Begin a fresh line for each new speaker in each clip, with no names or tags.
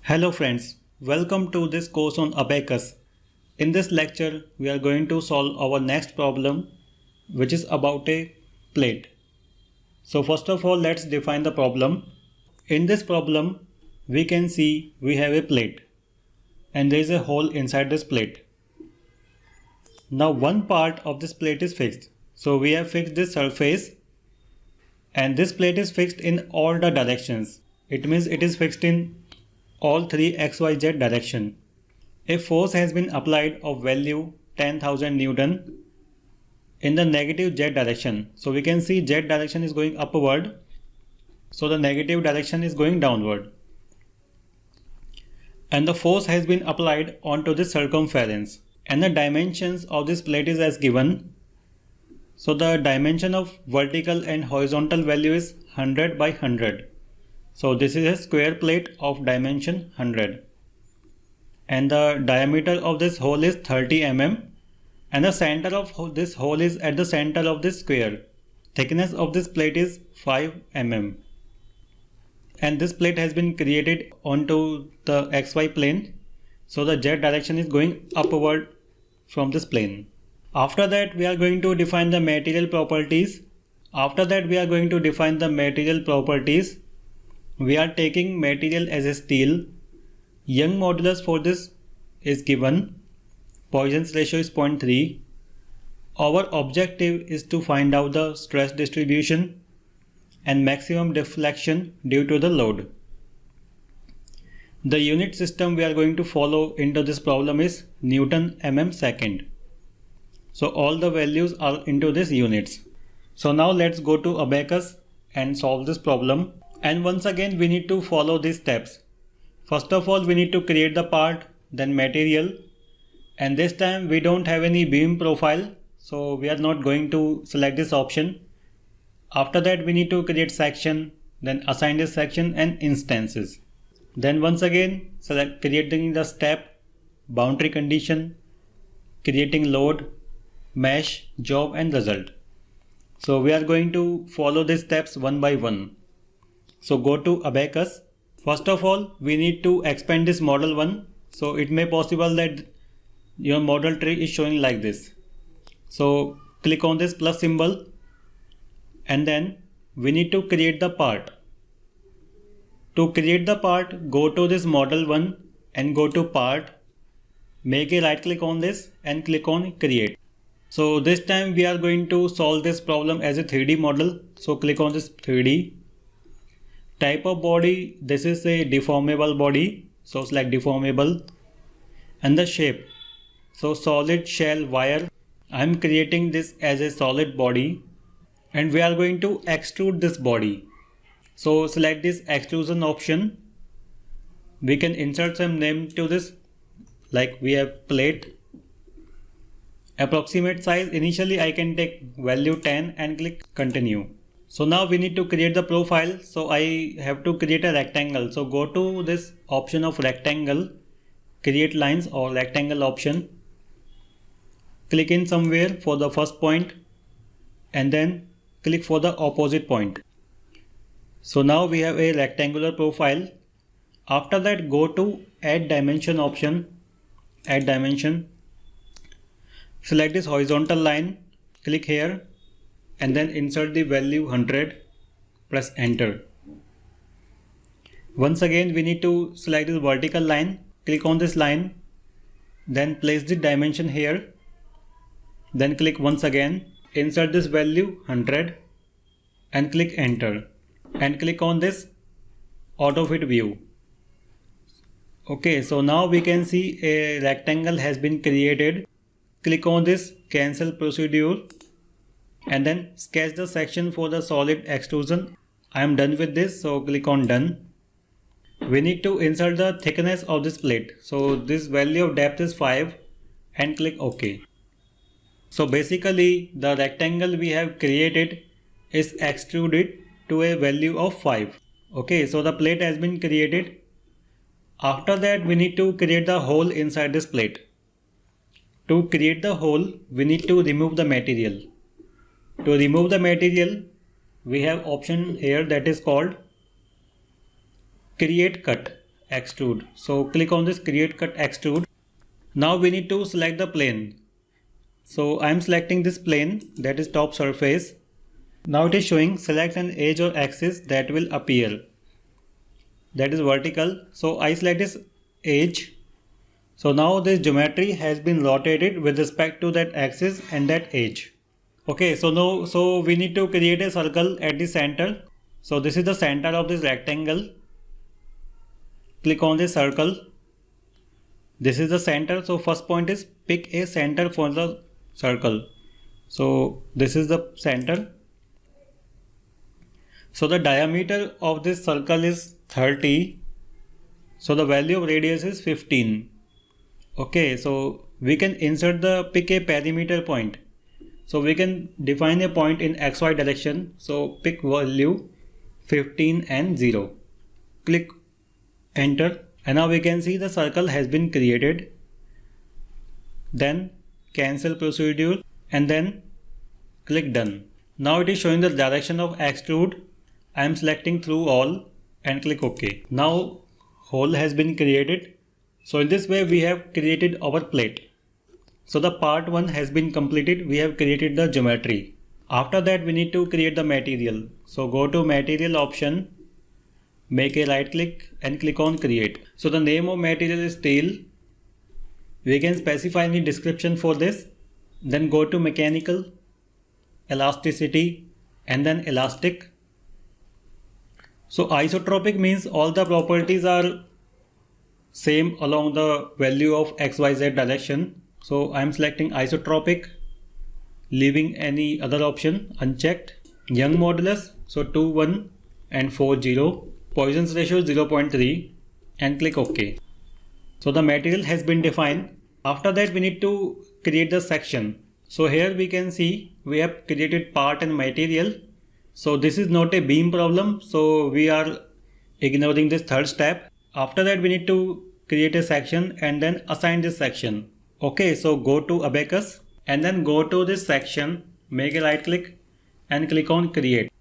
Hello friends, welcome to this course on Abaqus. In this lecture, we are going to solve our next problem, which is about a plate. So first of all, let's define the problem. In this problem, we can see we have a plate and there is a hole inside this plate. Now one part of this plate is fixed. So we have fixed this surface and this plate is fixed in all the directions. It means it is fixed in all three XYZ direction. A force has been applied of value 10,000 Newton in the negative Z direction. So we can see Z direction is going upward. So the negative direction is going downward. And the force has been applied onto the circumference. And the dimensions of this plate is as given. So the dimension of vertical and horizontal value is 100 by 100. So this is a square plate of dimension 100 and the diameter of this hole is 30 mm and the center of this hole is at the center of this square. Thickness of this plate is 5 mm and this plate has been created onto the XY plane. So the Z direction is going upward from this plane. After that we are going to define the material properties. We are taking material as a steel. Young modulus for this is given. Poisson's ratio is 0.3. Our objective is to find out the stress distribution and maximum deflection due to the load. The unit system we are going to follow into this problem is Newton mm second. So all the values are into this units. So now let's go to Abaqus and solve this problem. And once again we need to follow these steps. First of all we need to create the part, then material, and this time we don't have any beam profile, so we are not going to select this option. After that we need to create section, then assign this section and instances. Then once again select creating the step, boundary condition, creating load, mesh, job and result. So we are going to follow these steps one by one. So go to Abaqus. First of all, we need to expand this model 1. So it may possible that your model tree is showing like this. So click on this plus symbol and then we need to create the part. To create the part, go to this model 1 and go to part. Make a right click on this and click on create. So this time we are going to solve this problem as a 3D model. So click on this 3D. Type of body, this is a deformable body, so select deformable. And the shape, so solid shell wire. I am creating this as a solid body and we are going to extrude this body. So select this extrusion option. We can insert some name to this, like we have plate. Approximate size, initially I can take value 10 and click continue. So now we need to create the profile. So I have to create a rectangle. So go to this option of rectangle, create lines or rectangle option. Click in somewhere for the first point and then click for the opposite point. So now we have a rectangular profile. After that go to add dimension option, add dimension. Select this horizontal line, click here and then insert the value 100, press enter. Once again we need to select this vertical line, click on this line, then place the dimension here, then click once again, insert this value 100 and click enter and click on this auto fit view. Okay, so now we can see a rectangle has been created. Click on this cancel procedure and then sketch the section for the solid extrusion. I am done with this, so click on done. We need to insert the thickness of this plate. So this value of depth is 5 and click OK. So basically the rectangle we have created is extruded to a value of 5. Okay, so the plate has been created. After that we need to create the hole inside this plate. To create the hole we need to remove the material. To remove the material, we have option here that is called create cut. extrude. So click on this create cut extrude. Now we need to select the plane. So I am selecting this plane, that is top surface. Now it is showing select an edge or axis that will appear. That is vertical. So I select this edge. So now this geometry has been rotated with respect to that axis and that edge. Okay, so we need to create a circle at the center. So this is the center of this rectangle. Click on this circle. This is the center. So first point is pick a center for the circle. So this is the center. So the diameter of this circle is 30. So the value of radius is 15. Okay, so we can insert the pick a perimeter point. So we can define a point in XY direction. So pick value 15 and 0. Click enter, and now we can see the circle has been created. Then cancel procedure and then click done. Now it is showing the direction of extrude. I am selecting through all and click OK. Now hole has been created. So in this way we have created our plate. So the part 1 has been completed. We have created the geometry. After that we need to create the material. So go to material option, make a right click and click on create. So the name of material is steel. We can specify any description for this. Then go to mechanical, elasticity and then elastic. So isotropic means all the properties are same along the value of XYZ direction. So I am selecting isotropic, leaving any other option unchecked. Young modulus, so 2, 1 and 4, 0. Poisson's ratio 0.3 and click OK. So the material has been defined. After that we need to create the section. So here we can see we have created part and material. So this is not a beam problem. So we are ignoring this third step. After that we need to create a section and then assign this section. Okay, so go to Abaqus and then go to this section, make a right click and click on create.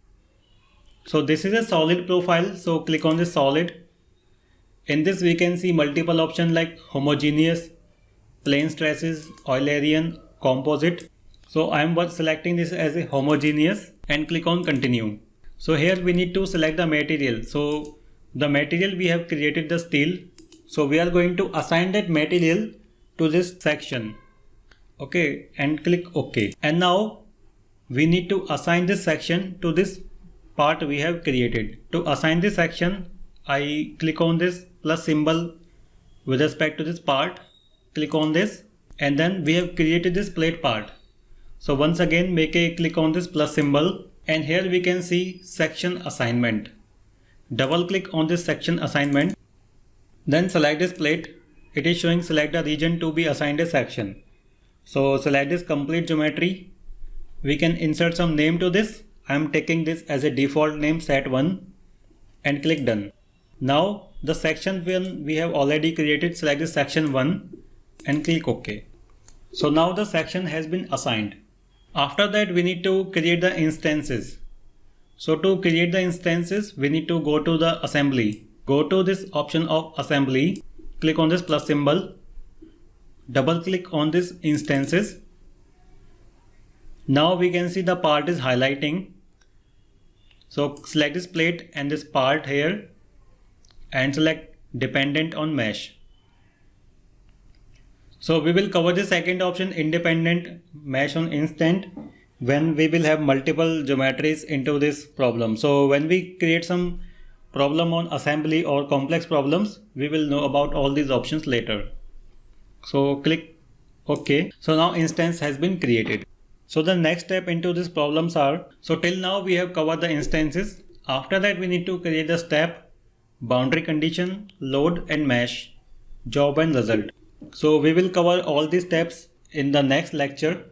So this is a solid profile. So click on this solid. In this we can see multiple options like homogeneous, plane stresses, Eulerian, composite. So I am selecting this as a homogeneous and click on continue. So here we need to select the material. So the material we have created the steel. So we are going to assign that material to this section. Okay, and click OK. And now we need to assign this section to this part we have created. To assign this section, I click on this plus symbol with respect to this part. Click on this and then we have created this plate part. So once again make a click on this plus symbol and here we can see section assignment. Double click on this section assignment. Then select this plate. It is showing select a region to be assigned a section. So select this complete geometry. We can insert some name to this. I am taking this as a default name set1 and click done. Now the section we have already created, select this section 1 and click OK. So now the section has been assigned. After that we need to create the instances. So to create the instances we need to go to the assembly. Go to this option of assembly. Click on this plus symbol. Double click on this instances. Now we can see the part is highlighting. So select this plate and this part here and select dependent on mesh. So we will cover the second option, independent mesh on instant, when we will have multiple geometries into this problem. So when we create some problem on assembly or complex problems, we will know about all these options later. So click OK. So now instance has been created. So the next step into these problems are, so till now we have covered the instances. After that we need to create the step, boundary condition, load and mesh, job and result. So we will cover all these steps in the next lecture.